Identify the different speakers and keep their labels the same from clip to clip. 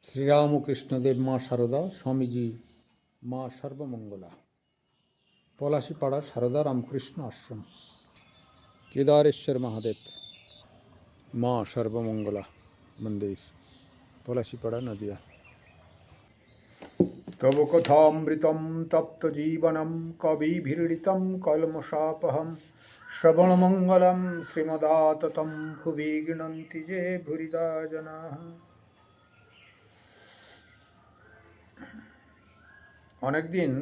Speaker 1: শ্রীরামকৃষ্ণদেব মা সারদা স্বামীজি মা সর্বমঙ্গলা পলাশীপাড়া সারদা রামকৃষ্ণ আশ্রম কেদারেশ্বর মহাদেব মা সর্বমঙ্গলা মন্দির পলাশীপাড়া নদিয়া। তব কথামৃতম তপ্ত জীবনম কবিভিড়িতম কলমশাপহম শ্রবণমঙ্গলম শ্রীমদাততম ভুবি গৃণন্তি যে ভুরিদা জনাঃ। অনেকদিন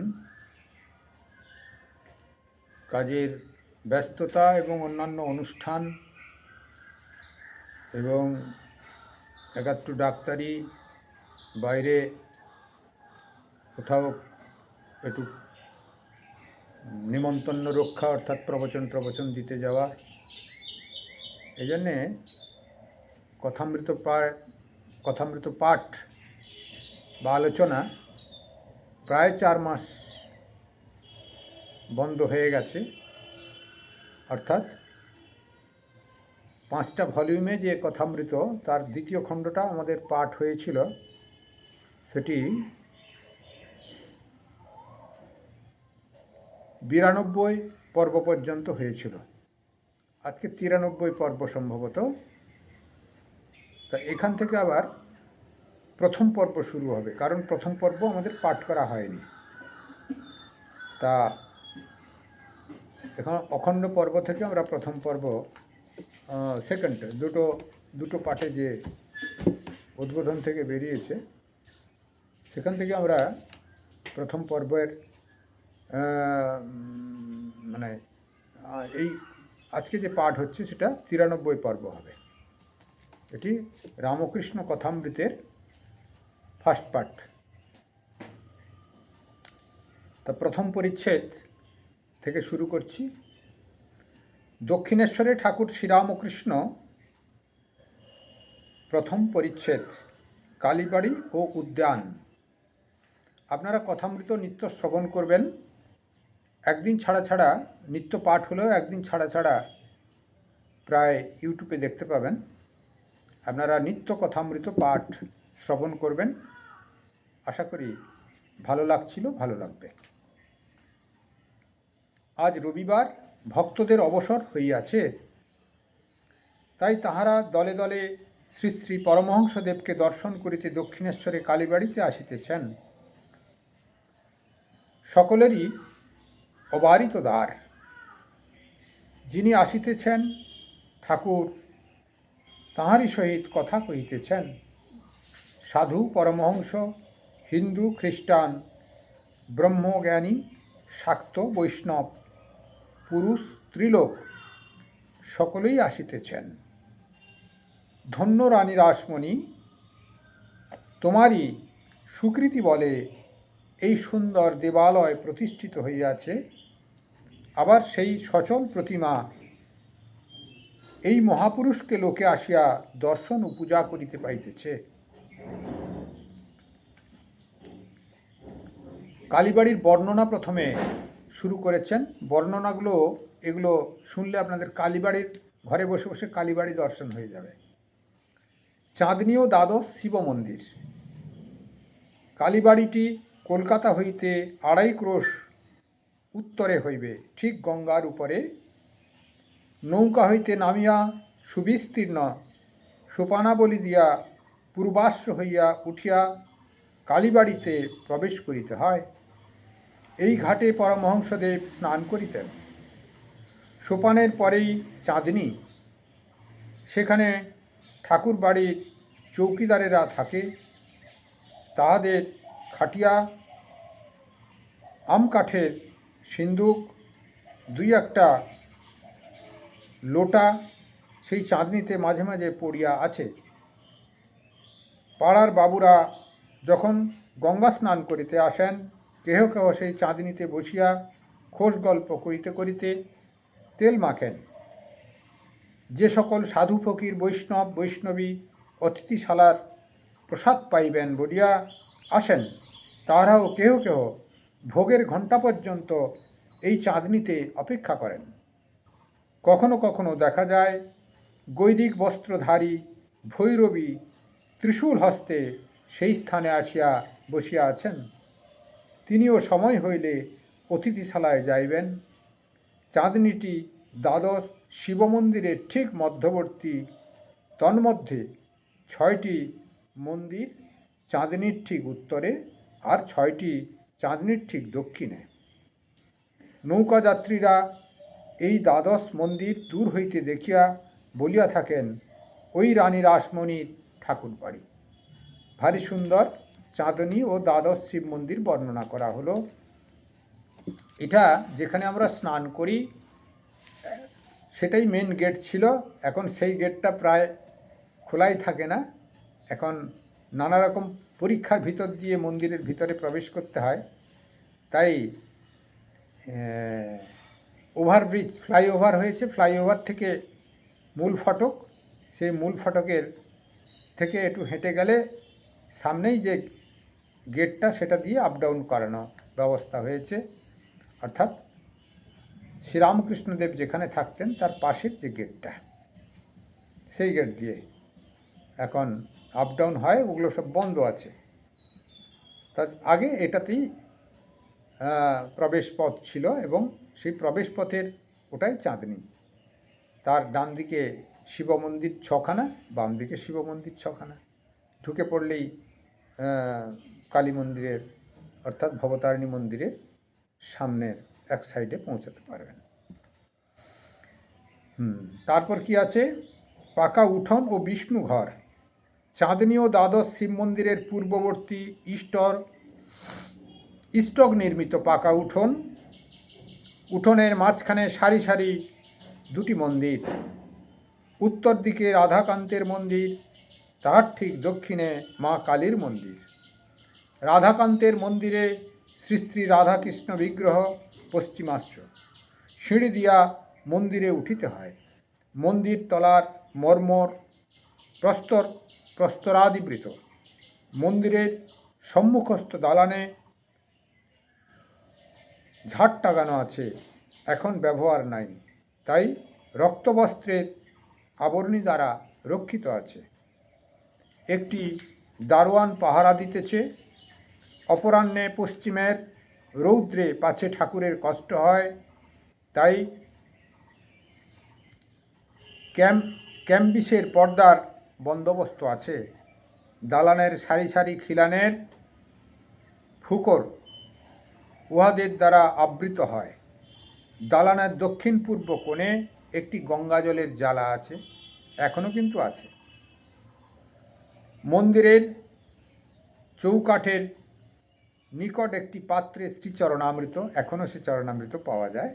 Speaker 1: কাজের ব্যস্ততা এবং অন্যান্য অনুষ্ঠান এবং একটু ডাক্তারি বাইরে কোথাও একটু নিমন্ত্রণ রক্ষা অর্থাৎ প্রবচন দিতে যাওয়া, এই জন্যে কথামৃত পাঠ বা আলোচনা প্রায় 4 মাস বন্ধ হয়ে গেছে। অর্থাৎ 5টা ভলিউমে যে কথামৃত তার দ্বিতীয় খণ্ডটা আমাদের পাঠ হয়েছিল, সেটি 92 পর্ব পর্যন্ত হয়েছিল। আজকে 93 পর্ব সম্ভবত। তা এখান থেকে আবার প্রথম পর্ব শুরু হবে, কারণ প্রথম পর্ব আমাদের পাঠ করা হয়নি। তা এখন অখণ্ড পর্ব থেকে আমরা প্রথম পর্ব সেকেন্ড দুটো পাঠে যে উদ্বোধন থেকে বেরিয়েছে, সেখান থেকে আমরা প্রথম পর্বের মানে এই আজকে যে পাঠ হচ্ছে সেটা 93 পর্ব হবে। এটি রামকৃষ্ণ কথামৃতের ফার্স্ট পার্ট। তা প্রথম পরিচ্ছেদ থেকে শুরু করছি। দক্ষিণেশ্বরে ঠাকুর শ্রীরামকৃষ্ণ, প্রথম পরিচ্ছেদ, কালীবাড়ি ও উদ্যান। আপনারা কথামৃত নিত্য শ্রবণ করবেন। একদিন ছাড়া ছাড়া নিত্য পাঠ হলেও একদিন ছাড়া ছাড়া প্রায় ইউটিউবে দেখতে পাবেন। আপনারা নিত্য কথামৃত পাঠ শ্রবণ করবেন। আশা করি ভালো লাগবে। আজ রবিবার, ভক্তদের অবসর হইয়াছে, তাই তাহারা দলে দলে শ্রী শ্রী পরমহংসদেবকে দর্শন করিতে দক্ষিণেশ্বরে কালীবাড়িতে আসিতেছেন। সকলেরই অবারিত দ্বার। যিনি আসিতেছেন ঠাকুর তাহারই সহিত কথা কহিতেছেন। সাধু, পরমহংস, হিন্দু, খ্রিস্টান, ব্রহ্মজ্ঞানী, শাক্ত, বৈষ্ণব, পুরুষ, স্ত্রীলোক সকলেই আসিতেছেন। ধন্য রানী রাসমণি, তোমারই স্বীকৃতি বলে এই সুন্দর দেবালয় প্রতিষ্ঠিত হইয়াছে। আবার সেই সচল প্রতিমা এই মহাপুরুষকে লোকে আসিয়া দর্শন ও পূজা করিতে পাইতেছে। কালীবাড়ির বর্ণনা প্রথমে শুরু করেছেন। এগুলো শুনলে আপনাদের কালীবাড়ির ঘরে বসে বসে কালীবাড়ি দর্শন হয়ে যাবে। চাঁদনী ও দ্বাদশ শিব মন্দির। কালীবাড়িটি কলকাতা হইতে 2.5 ক্রোশ উত্তরে হইবে, ঠিক গঙ্গার উপরে। নৌকা হইতে নামিয়া সুবিস্তীর্ণ সোপানাবলী দিয়া পূর্বাশ্র হইয়া উঠিয়া কালীবাড়িতে প্রবেশ করিতে হয়। এই ঘাটে পরমহংসদেব স্নান করিতেন। সোপানের পরেই চাঁদনী। সেখানে ঠাকুর বাড়ির চৌকিদারেরা থাকে। তাহাদের খাটিয়া, আম কাঠের সিন্দুক, 2-1টা লোটা সেই চাঁদনীতে মাঝে মাঝে পড়িয়া আছে। পাড়ার বাবুরা যখন গঙ্গা স্নান করিতে আসেন, কেহ কেহ সেই চাঁদনীতে বসিয়া খোশ গল্প করিতে করিতে তেল মাখেন। যে সকল সাধু ফকির, বৈষ্ণব বৈষ্ণবী অতিথিশালার প্রসাদ পাইবেন বলিয়া আসেন, তাহারাও কেহ কেহ ভোগের ঘণ্টা পর্যন্ত এই চাঁদনীতে অপেক্ষা করেন। কখনো কখনো দেখা যায় গৈরিক বস্ত্রধারী ভৈরবী ত্রিশূল হস্তে সেই স্থানে আসিয়া বসিয়া আছেন। তিনিও সময় হইলে অতিথিশালায় যাইবেন। চাঁদনীটি দ্বাদশ শিবমন্দিরের ঠিক মধ্যবর্তী, তন্মধ্যে 6টি মন্দির চাঁদনীর ঠিক উত্তরে আর 6টি চাঁদনীর ঠিক দক্ষিণে। নৌকাযাত্রীরা এই দ্বাদশ মন্দির দূর হইতে দেখিয়া বলিয়া থাকেন, ওই রানী রাসমণির ঠাকুর বাড়ি। ভারী সুন্দর চাঁদনী ও দ্বাদশ শিব মন্দির বর্ণনা করা হলো। এটা যেখানে আমরা স্নান করি সেটাই মেন গেট ছিল। এখন সেই গেটটা প্রায় খোলাই থাকে না। এখন নানা রকম পরীক্ষার ভিতর দিয়ে মন্দিরের ভিতরে প্রবেশ করতে হয়। তাই ওভারব্রিজ, ফ্লাইওভার হয়েছে। ফ্লাইওভার থেকে মূল ফটক, সেই মূল ফটকের থেকে একটু হেঁটে গেলে সামনেই যে গেটটা সেটা দিয়ে আপ ডাউন করানো ব্যবস্থা হয়েছে। অর্থাৎ শ্রীরামকৃষ্ণদেব যেখানে থাকতেন তার পাশের যে গেটটা, সেই গেট দিয়ে এখন আপ ডাউন হয়। ওগুলো সব বন্ধ আছে। তার আগে এটাতেই প্রবেশ পথ ছিল এবং সেই প্রবেশ পথের ওটাই চাঁদনী। তার ডান দিকে শিব মন্দির 6খানা, বাম দিকে শিব মন্দির 6খানা। ঢুকে পড়লেই কালী মন্দিরের অর্থাৎ ভবতারিণী মন্দিরের সামনের এক সাইডে পৌঁছাতে পারবেন। তারপর কি আছে? পাকা উঠোন ও বিষ্ণু ঘর। চাঁদনী ও দ্বাদশ শিব মন্দিরের পূর্ববর্তী স্টক নির্মিত পাকা উঠোন। উঠোনের মাঝখানে সারি সারি 2টি মন্দির। উত্তর দিকে রাধাকান্তের মন্দির, তার ঠিক দক্ষিণে মা কালীর মন্দির। রাধাকান্তের মন্দিরে শ্রী শ্রী রাধাকৃষ্ণ বিগ্রহ পশ্চিমাশ্য। সিঁড়ি দিয়া মন্দিরে উঠিতে হয়। মন্দির তলার মর্মর প্রস্তরাদিবৃত। মন্দিরের সম্মুখস্থ দালানে ঝাড় টাঙানো আছে, এখন ব্যবহার নাই, তাই রক্তবস্ত্রের আবরণী দ্বারা রক্ষিত আছে। একটি দারোয়ান পাহারা দিতেছে। অপরাহ্নে পশ্চিমের রৌদ্রে পাছে ঠাকুরের কষ্ট হয়, তাই ক্যাম্বিসের পর্দার বন্দোবস্ত আছে। দালানের সারি সারি খিলানের ফুকর উহাদের দ্বারা আবৃত হয়। দালানের দক্ষিণ পূর্ব কোণে একটি গঙ্গাজলের জ্বালা আছে, এখনও কিন্তু আছে। মন্দিরের চৌকাঠের নিকট একটি পাত্রে শ্রীচরণামৃত, এখনও সে চরণামৃত পাওয়া যায়,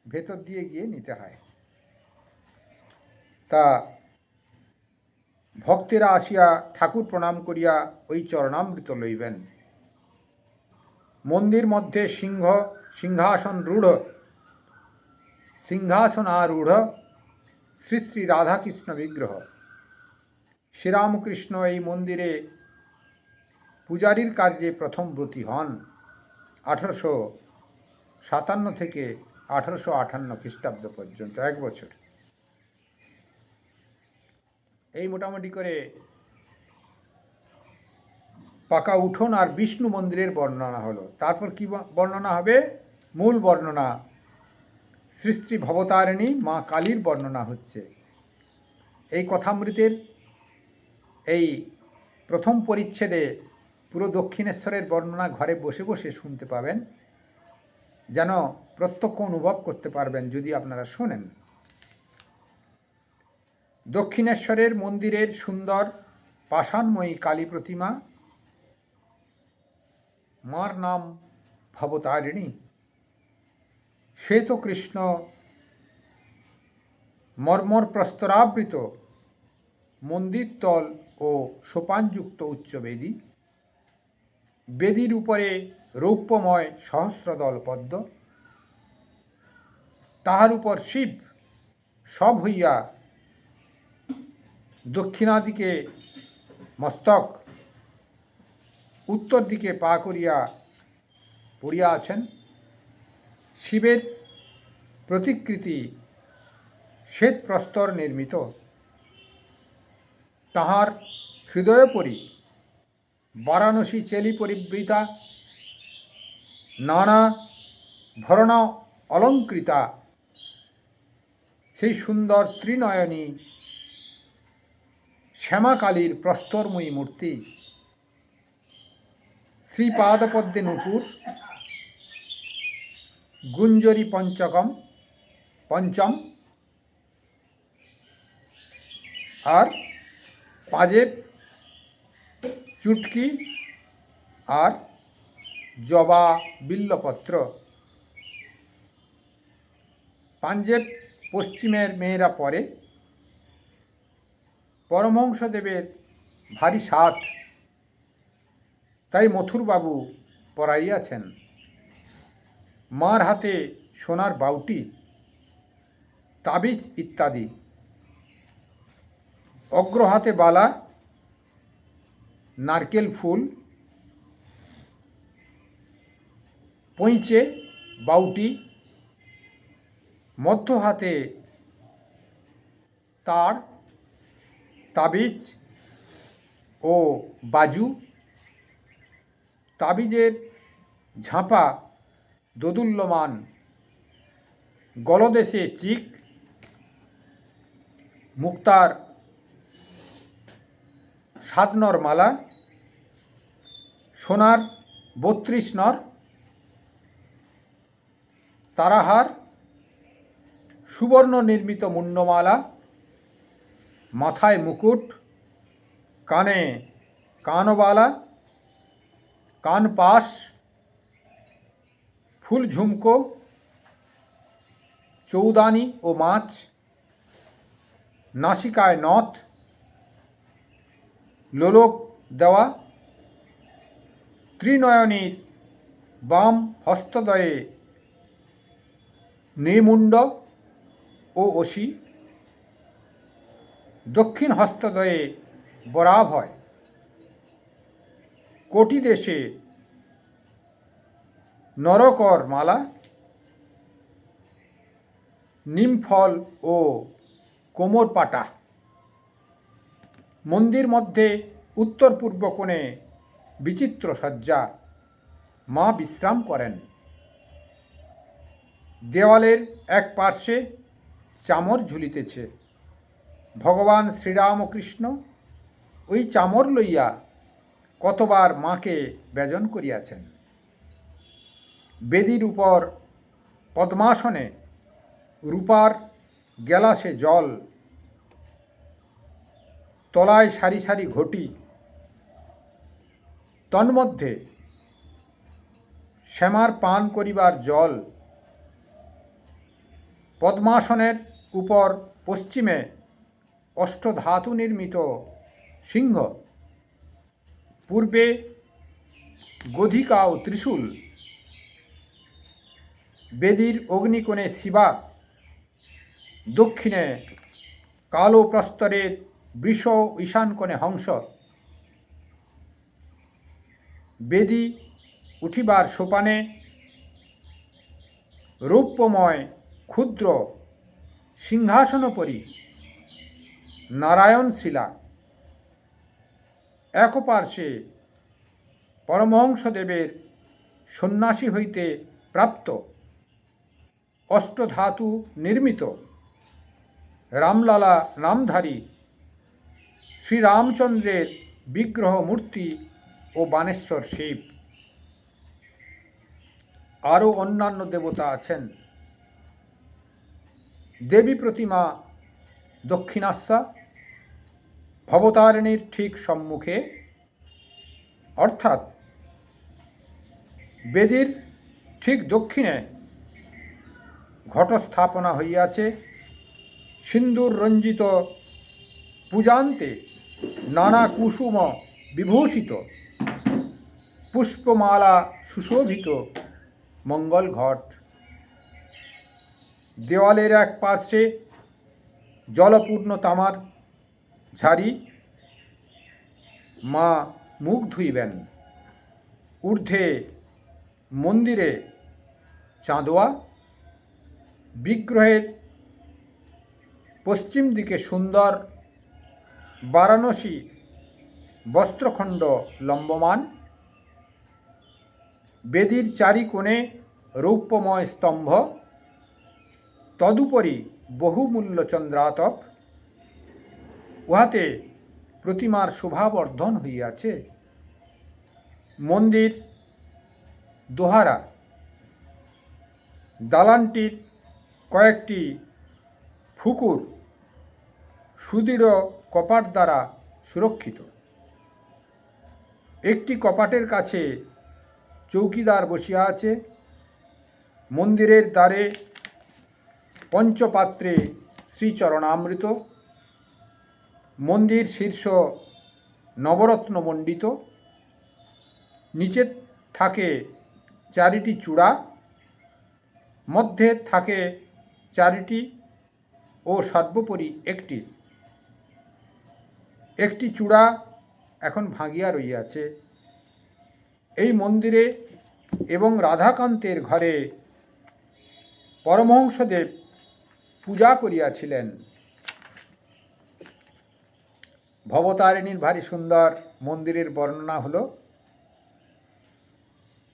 Speaker 1: ভেতর দিয়ে গিয়ে নিতে হয়। তা ভক্তেরা আসিয়া ঠাকুর প্রণাম করিয়া ওই চরণামৃত লইবেন। মন্দির মধ্যে সিংহাসনারূঢ় শ্রী শ্রী রাধাকৃষ্ণ বিগ্রহ। শ্রীরামকৃষ্ণ এই মন্দিরে পূজারীর কার্যে প্রথম ব্রতী হন 1857 থেকে 1858 খ্রিস্টাব্দ পর্যন্ত 1 বছর। এই মোটামুটি করে পাকা উঠোন আর বিষ্ণু মন্দিরের বর্ণনা হলো। তারপর কি বর্ণনা হবে? মূল বর্ণনা, শ্রী শ্রী ভবতারিণী মা কালীর বর্ণনা হচ্ছে। এই কথামৃতের এই প্রথম পরিচ্ছেদে পুরো দক্ষিণেশ্বরের বর্ণনা ঘরে বসে বসে শুনতে পাবেন, যেন প্রত্যক্ষ অনুভব করতে পারবেন যদি আপনারা শোনেন। দক্ষিণেশ্বরের মন্দিরের সুন্দর পাষাণময়ী কালী প্রতিমা। মার নাম ভবতারিণী। শ্বেতকৃষ্ণ মর্মর প্রস্তরাবৃত মন্দির তল ও সোপানযুক্ত উচ্চ বেদী। বেদীর উপরে রৌপ্যময় সহস্রদল পদ্ম। তাহার উপর শিব সব হইয়া দক্ষিণাদিকে মস্তক, উত্তর দিকে পা করিয়া পড়িয়া আছেন। শিবের প্রতিকৃতি শ্বেত প্রস্তর নির্মিত। তাহার হৃদয়োপরি বারাণসী চেলি পরিবৃতা, নানা ভরণা অলঙ্কৃতা সেই সুন্দর ত্রিনয়নী শ্যামাকালীর প্রস্তরময়ী মূর্তি, শ্রীপাদপদ্মে নূপুর, গুঞ্জরী পঞ্চম আর পাজেব, চুটকি আর জবা বিল্লপত্র। পাঞ্জেব পশ্চিমের মেয়েরা পরে, পরমহংসদেবের ভারী সাথ, তাই মথুরবাবু পরাইয়াছেন। মার হাতে সোনার বাউটি, তাবিজ ইত্যাদি, অগ্রহাতে বালা, নারকেল ফুল, পইচে বাউটি, মধ্য হাতে তার, তাবিজ ও বাজু, তাবিজের ঝাঁপা দোদুল্যমান, গলদেশে চিক, মুক্তার সাতনর মালা, সোনার 32 নর, তারাহার, সুবর্ণ নির্মিত মুন্ডমালা, মাথায় মুকুট, কানে কানবালা, কানপাশ, ফুল ঝুমকো, চৌদানি ও মাছ, নাসিকায় নথ, লোলক দেওয়া, ত্রিনয়নীর বাম হস্তদ্বয়ে নৃমুণ্ড ও অসি, দক্ষিণ হস্তদ্বয়ে বরাভয়, কোটি দেশে নরকর মালা, নিমফল ও কোমর পাটা। মন্দির মধ্যে উত্তর পূর্ব কোণে বিচিত্র সজ্জা, মা বিশ্রাম করেন। দেওয়ালের এক পার্শ্বে চামর ঝুলিতেছে। ভগবান শ্রীরামকৃষ্ণ ওই চামর লইয়া কতবার মাকে ব্যজন করিয়াছেন। বেদির উপর পদ্মাসনে রূপার গেলাসে জল, তলায় সারি সারি ঘটি, তন্মধ্যে শ্যামার পান করিবার জল। পদ্মাসনের উপর পশ্চিমে অষ্টধাতু নির্মিত সিংহ, পূর্বে গধিকা ও ত্রিশূল, বেদির অগ্নিকোণে শিবা, দক্ষিণে কালো প্রস্তরের বৃষ, ঈশান কোণে হংস। বেদি উঠিবার সোপানে রৌপ্যময় ক্ষুদ্র সিংহাসনোপরি নারায়ণ শিলা। একপার্শ্বে পরমহংসদেবের সন্ন্যাসী হইতে প্রাপ্ত অষ্টধাতু নির্মিত রামলালা নামধারী শ্রীরামচন্দ্রের বিগ্রহ মূর্তি ও বানেশ্বর শিব। আরও অন্যান্য দেবতা আছেন। দেবী প্রতিমা দক্ষিণাস্তা, ভবতারিণীর ঠিক সম্মুখে, অর্থাৎ বেদির ঠিক দক্ষিণে ঘটস্থাপনা হইয়াছে। সিন্দুর রঞ্জিত পূজান্তে নানা কুসুম বিভূষিত পুষ্পমালা সুশোভিত মঙ্গল ঘট। দেওয়ালের এক পার্শ্বে জলপূর্ণ তামার ঝাড়ি, মা মুখ ধুইবেন। ঊর্ধ্বে মন্দিরে চাঁদোয়া, বিগ্রহের পশ্চিম দিকে সুন্দর বারাণসী বস্ত্রখণ্ড লম্বমান, বেদীর চারি কোণে রৌপ্যময় স্তম্ভ, তদুপরি বহুমূল্য চন্দ্রাতপ, উহাতে প্রতিমার শোভাবর্ধন হইয়াছে। মন্দির দোহারা, দালানটির কয়েকটি ফুকুর সুদৃঢ় কপাট দ্বারা সুরক্ষিত। একটি কপাটের কাছে চৌকিদার বসিয়া আছে। মন্দিরের দ্বারে পঞ্চপাত্রে শ্রীচরণামৃত, মন্দির শীর্ষ নবরত্ন মণ্ডিত, নিচে থাকে চারিটি চূড়া, মধ্যে থাকে চারিটি ও সর্বোপরি একটি চূড়া এখন ভাঙিয়া রইয়াছে। এই মন্দিরে এবং রাধাকান্তের ঘরে পরমহংসদেব পূজা করিয়াছিলেন। ভবতারিণীর ভারী সুন্দর মন্দিরের বর্ণনা হলো।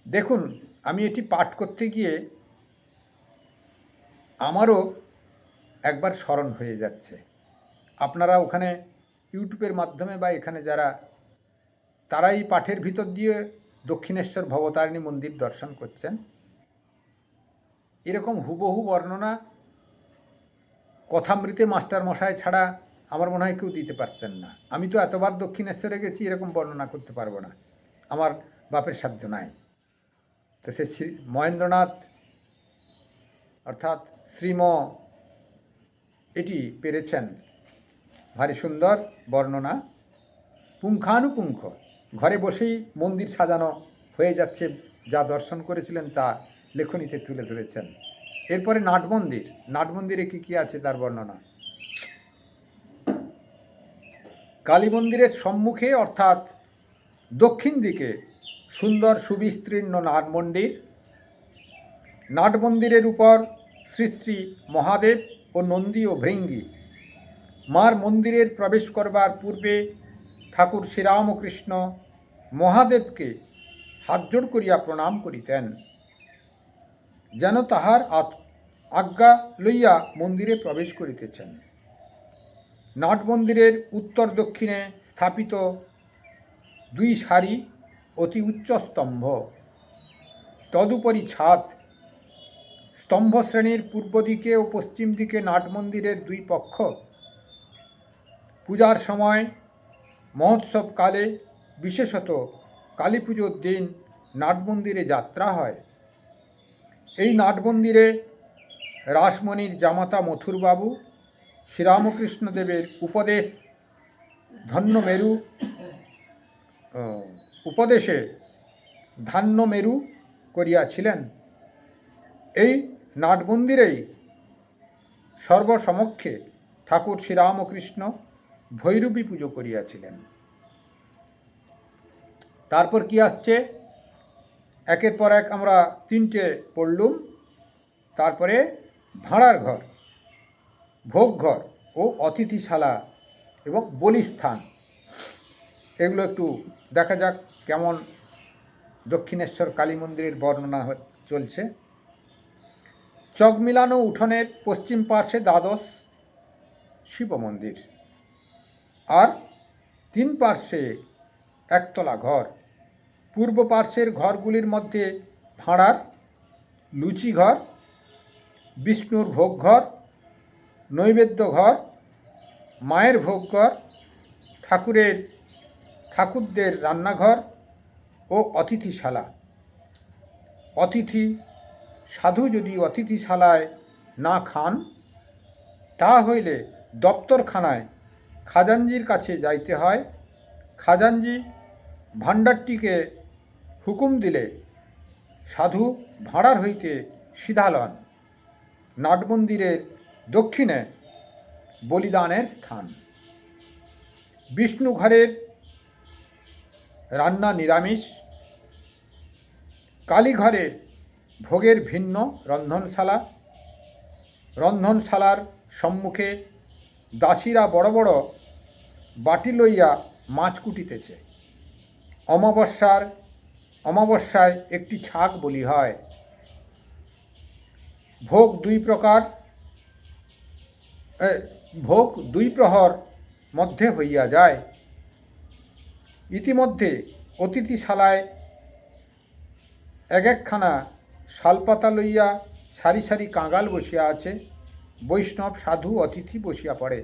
Speaker 1: দেখুন, আমি এটি পাঠ করতে গিয়ে আমারও একবার স্মরণ হয়ে যাচ্ছে। আপনারা ওখানে ইউটিউবের মাধ্যমে বা এখানে যারা, তারা এই পাঠের ভিতর দিয়ে দক্ষিণেশ্বর ভবতারিণী মন্দির দর্শন করছেন। এরকম হুবহু বর্ণনা কথামৃতে মাস্টার মশাই ছাড়া আমার মনে হয় কেউ দিতে পারতেন না। আমি তো এতবার দক্ষিণেশ্বরে গেছি, এরকম বর্ণনা করতে পারবো না, আমার বাপের সাধ্য নাই। তো সে শ্রী মহেন্দ্রনাথ অর্থাৎ শ্রীম এটি পেরেছেন। ভারী সুন্দর বর্ণনা, পুঙ্খানুপুঙ্খ। ঘরে বসেই মন্দির সাজানো হয়ে যাচ্ছে, যা দর্শন করেছিলেন তা লেখনীতে তুলে ধরেছেন। এরপরে নাটমন্দির, নাটমন্দিরে কী কী আছে তার বর্ণনা। কালী মন্দিরের সম্মুখে অর্থাৎ দক্ষিণ দিকে সুন্দর সুবিস্তীর্ণ নাটমন্দির। নাটমন্দিরের উপর শ্রী শ্রী মহাদেব ও নন্দী ও ভৃঙ্গি। মার মন্দিরের প্রবেশ করবার পূর্বে ঠাকুর শ্রীরামকৃষ্ণ মহাদেবকে হাতজোড় করিয়া প্রণাম করিতেন, যেন তাহার আজ্ঞা লইয়া মন্দিরে প্রবেশ করিতেছেন। নাটমন্দিরের উত্তর দক্ষিণে স্থাপিত দুই সারি অতি উচ্চ স্তম্ভ, তদুপরি ছাদ। স্তম্ভশ্রেণীর পূর্ব দিকে ও পশ্চিম দিকে নাটমন্দিরের দুই পক্ষ। পূজার সময় মহোৎসবকালে, বিশেষত কালী পুজোর দিন নাটমন্দিরে যাত্রা হয়। এই নাটমন্দিরে রাসমণির জামাতা মথুরবাবু শ্রীরামকৃষ্ণদেবের উপদেশে ধান্যমেরু করিয়াছিলেন। এই নাটমন্দিরেই সর্বসমক্ষে ঠাকুর শ্রীরামকৃষ্ণ ভৈরবী পুজো করিয়াছিলেন। তারপর কি আসছে, একের পর এক আমরা তিনটে পড়লুম। তারপরে ভাঁড়ার ঘর, ভোগঘর ও অতিথিশালা এবং বলিস্থান, এগুলো একটু দেখা যাক কেমন দক্ষিণেশ্বর কালী মন্দিরের বর্ণনা চলছে। চক মিলানো উঠোনের পশ্চিম পার্শ্বে দ্বাদশ শিব মন্দির, আর তিন পার্শ্বে একতলা ঘর। পূর্ব পার্শ্বের ঘরগুলির মধ্যে ভাঁড়ার, লুচি ঘর, বিষ্ণুর ভোগঘর, নৈবেদ্য ঘর, মায়ের ভোগঘর, ঠাকুরদের রান্নাঘর ও অতিথিশালা। সাধু যদি অতিথিশালায় না খান, তা হইলে দপ্তরখানায় খাজাঞ্জির কাছে যাইতে হয়। খাজাঞ্জি ভাণ্ডারটিকে হুকুম দিলে সাধু ভাঁড়ার হইতে সিধা লন। নাটমন্দিরের দক্ষিণে বলিদানের স্থান। বিষ্ণু ঘরের রান্না নিরামিষ। কালীঘরের ভোগের ভিন্ন রন্ধনশালা। রন্ধনশালার সম্মুখে দাসীরা বড় বড় বাটি লইয়া মাছ কুটিতেছে। অমাবস্যায় একটি ছাগ বলি হয়। ভোগ দুই প্রহর মধ্যে হইয়া যায়। ইতিমধ্যে অতিথিশালায় একখানা শালপাতা লইয়া সারি সারি কাঙাল বসিয়া আছে। বৈষ্ণব সাধু অতিথি বসিয়া পড়ে।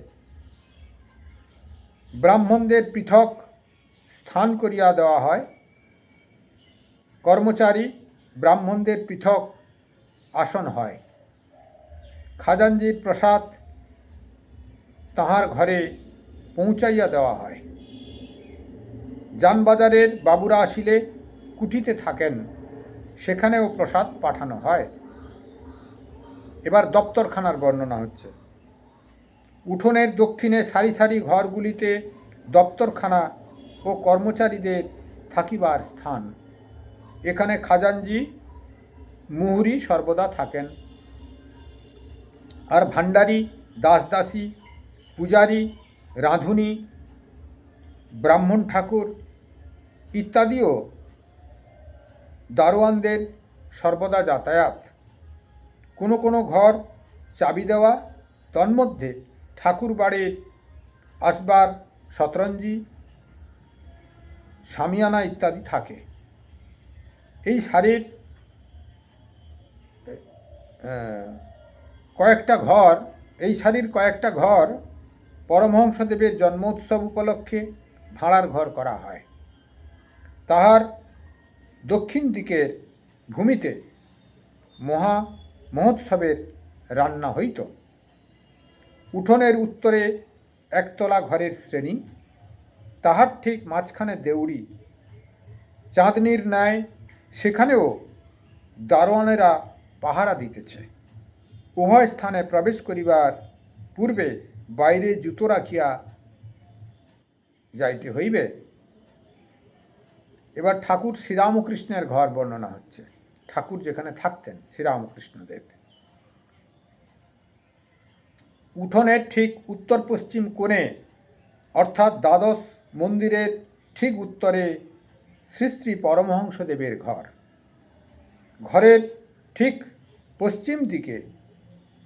Speaker 1: ব্রাহ্মণদের পৃথক স্থান করিয়া দেওয়া হয়। কর্মচারী ব্রাহ্মণদের পৃথক আসন হয়। খাজাঞ্জির প্রসাদ তাহার ঘরে পৌঁছাইয়া দেওয়া হয়। যানবাজারের বাবুরা আসিলে কুঠিতে থাকেন, সেখানেও প্রসাদ পাঠানো হয়। এবার দপ্তরখানার বর্ণনা হচ্ছে। উঠোনের দক্ষিণে সারি সারি ঘরগুলিতে দপ্তরখানা ও কর্মচারীদের থাকিবার স্থান। এখানে খাজাঞ্জি মুহুরি সর্বদা থাকেন। আর ভাণ্ডারী, দাসদাসী, পূজারী, রাঁধুনি, ব্রাহ্মণ ঠাকুর ইত্যাদিও দারোয়ানদের সর্বদা যাতায়াত। কোনো কোনো ঘর চাবি দেওয়া, তন্মধ্যে ঠাকুর বাড়ির আসবার শতরঞ্জি, শামিয়ানা ইত্যাদি থাকে। এই শাড়ির কয়েকটা ঘর পরমহংসদেবের জন্মোৎসব উপলক্ষে ভাড়ার ঘর করা হয়। তাহার দক্ষিণ দিকের ভূমিতে মহোৎসবের রান্না হইত। উঠোনের উত্তরে একতলা ঘরের শ্রেণী, তাহার ঠিক মাঝখানে দেউড়ি। চাঁদনির ন্যায় সেখানেও দারোয়ানেরা পাহারা দিতেছে। উভয় স্থানে প্রবেশ করিবার পূর্বে বাইরে জুতো রাখিয়া যাইতে হইবে। এবার ঠাকুর শ্রীরামকৃষ্ণের ঘর বর্ণনা হচ্ছে। ঠাকুর যেখানে থাকতেন, শ্রীরামকৃষ্ণদেব। উঠোনের ঠিক উত্তর পশ্চিম কোণে, অর্থাৎ দ্বাদশ মন্দিরের ঠিক উত্তরে শ্রী শ্রী পরমহংসদেবের ঘর। ঘরের ঠিক পশ্চিম দিকে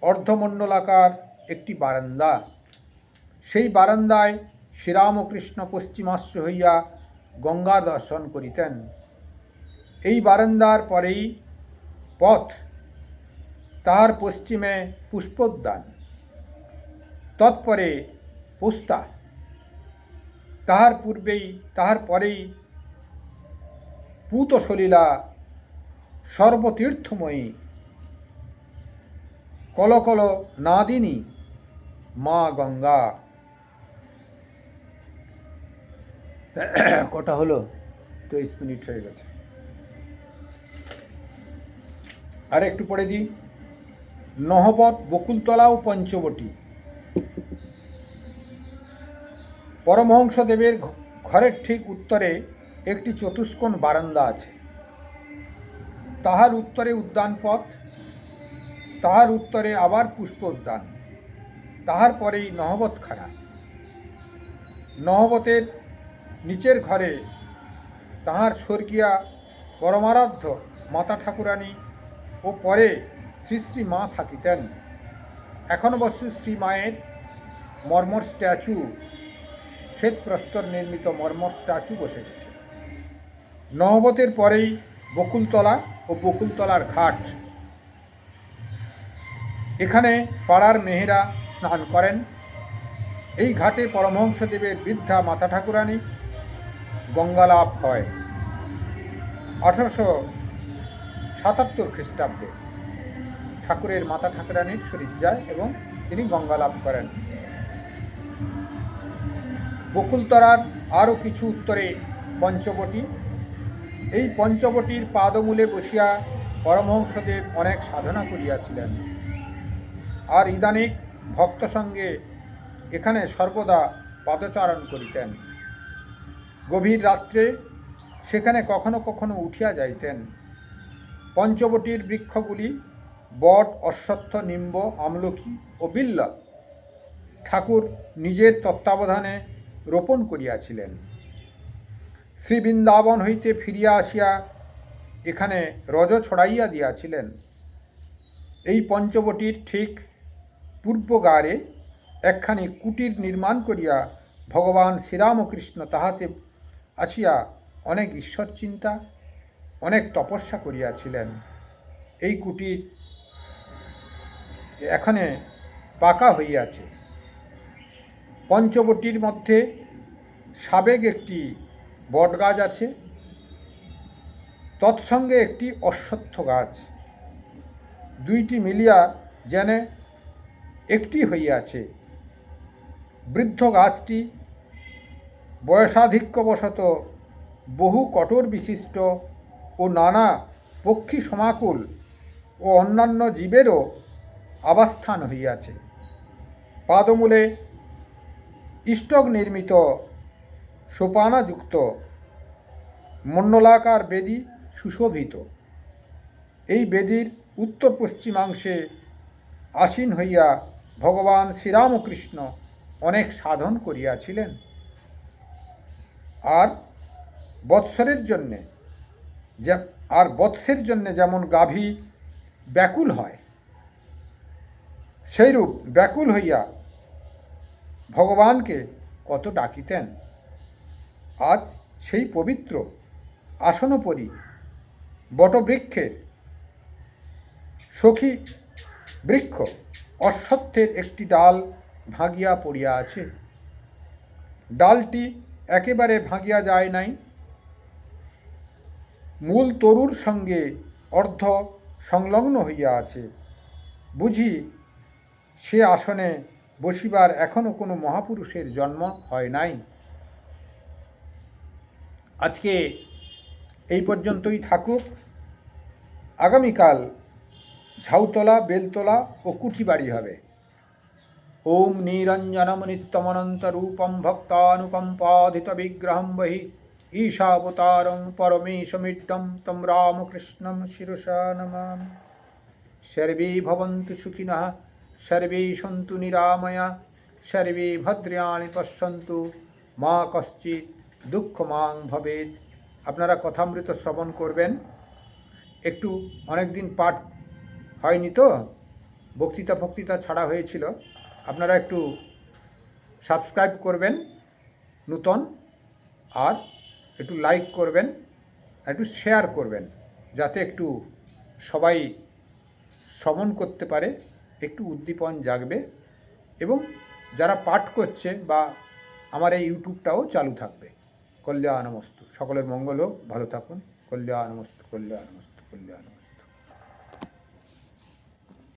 Speaker 1: অর্ধমণ্ডলাকার একটি বারান্দা। সেই বারান্দায় শ্রীরামকৃষ্ণ পশ্চিমাশ্চ হইয়া গঙ্গা দর্শন করিতেন। এই বারান্দার পরেই পথ, তাহার পশ্চিমে পুষ্পোদ্যান, তৎপরে পোস্তা, তাহার পরেই পূতসলিলা সর্বতীর্থময়ী কলকল নাদিনী মা গঙ্গা। কটা হলো? 23 মিনিট হয়ে গেছে। আর একটু পড়ে দিই। নহবত, বকুলতলা ও পঞ্চবটী। পরমহংসদেবের ঘরের ঠিক উত্তরে একটি চতুষ্কোণ বারান্দা আছে। তাহার উত্তরে উদ্যান পথ, তাহার উত্তরে আবার পুষ্প উদ্যান, তাহার পরেই নহবতখানা। নহবতের নিচের ঘরে তাহার স্বর্গীয়া পরমারাধ্য মাতা ঠাকুরানী ও পরে শ্রী শ্রী মা থাকিতেন। এখন অবশ্য শ্রীমায়ের মর্মর স্ট্যাচু, শ্বেতপ্রস্তর নির্মিত মর্মর স্ট্যাচু বসে গেছে। নহবতের পরেই বকুলতলা ও বকুলতলার ঘাট। এখানে পাড়ার মেয়েরা স্নান করেন। এই ঘাটে পরমহংসদেবের বৃদ্ধা মাতা ঠাকুরানী গঙ্গালাভ হয় 1877 খ্রিস্টাব্দে। ঠাকুরের মাতা ঠাকুরানীর শরীর যায় এবং তিনি গঙ্গালাভ করেন। বকুলতলার আরও কিছু উত্তরে পঞ্চবটী। এই পঞ্চবটির পাদমূলে বসিয়া পরমহংসদেব অনেক সাধনা করিয়াছিলেন। আর ইদানিক ভক্ত সঙ্গে এখানে সর্বদা পাদচারণ করিতেন। গভীর রাত্রে সেখানে কখনো কখনো উঠিয়া যাইতেন। পঞ্চবটির বৃক্ষগুলি বট, অশ্বত্থ, নিম্ব, আমলকি ও বিল্ব। ঠাকুর নিজের তত্ত্বাবধানে রোপণ করিয়াছিলেন। শ্রী বৃন্দাবন হইতে ফিরিয়া আসিয়া এখানে রজ ছড়াইয়া দিয়াছিলেন। এই পঞ্চবটির ঠিক পূর্বগারে একখানি কুটির নির্মাণ করিয়া ভগবান শ্রীরামকৃষ্ণ তাহাতে আসিয়া অনেক ঈশ্বর চিন্তা, অনেক তপস্যা করিয়াছিলেন। এই কুটির এখানে পাকা হইয়াছে। পঞ্চবটির মধ্যে সাবেক একটি বটগাছ আছে, তৎসঙ্গে একটি অশ্বত্থ গাছ, দুইটি মিলিয়া যেন একটি হইয়াছে। বৃদ্ধ গাছটি বয়সাধিক্যবশত বহু কঠোর বিশিষ্ট ও নানা পক্ষী সমাকুল ও অন্যান্য জীবেরও আবাসস্থান হইয়াছে। পাদমূলে ইষ্টক নির্মিত সোপানাযুক্ত মণ্ডলাকার বেদী সুশোভিত। এই বেদীর উত্তর পশ্চিমাংশে আসীন হইয়া ভগবান শ্রীরামকৃষ্ণ অনেক সাধন করিয়াছিলেন। আর বৎসরের জন্যে যেমন গাভী ব্যাকুল হয়, সেইরূপ ব্যাকুল হইয়া ভগবানকে কত ডাকিতেন। আজ সেই পবিত্র আসনোপরি বটবৃক্ষের সখী বৃক্ষ অশ্বত্থের একটি ডাল ভাঙিয়া পড়িয়া আছে। ডালটি একেবারে ভাঙিয়া যায় নাই, মূল তরুর সঙ্গে অর্ধ সংলগ্ন হইয়া আছে। বুঝি সে আসনে বসিবার এখনো কোনো মহাপুরুষের জন্ম হয় নাই। আজকে এই পর্যন্তই থাকুক। আগামীকাল ঝাউতলা, বেলতলা ও কুঠিবাড়ি হবে। ওম নিরঞ্জনম নিত্যমনন্তরূপম ভক্তানুকম্পাধিত বিগ্রহম বহি ঈশাবতারং পরমেশমিড্ডম তম রামকৃষ্ণম শিরসা নমামি। সর্বে ভবন্তু সুখিনঃ, সর্বে সন্তু নিরাময়া, সর্বে ভদ্রাণি পশ্যন্তু, মা কশ্চিৎ দুঃখমাং ভবেৎ। আপনারা কথামৃত শ্রবণ করবেন। একটু অনেকদিন পাঠ হয়নি তো, বক্তৃতা ছাড়া হয়েছিল। আপনারা একটু সাবস্ক্রাইব করবেন নূতন, আর একটু লাইক করবেন, একটু শেয়ার করবেন, যাতে একটু সবাই শ্রবণ করতে পারে, একটু উদ্দীপন জাগবে, এবং যারা পাঠ করছে বা আমার এই ইউটিউবটাও চালু থাকবে। কল্যাণমস্তু। সকলের মঙ্গল হোক, ভালো থাকুন। কল্যাণমস্তু, কল্যাণমস্তু, কল্যাণমস্তু।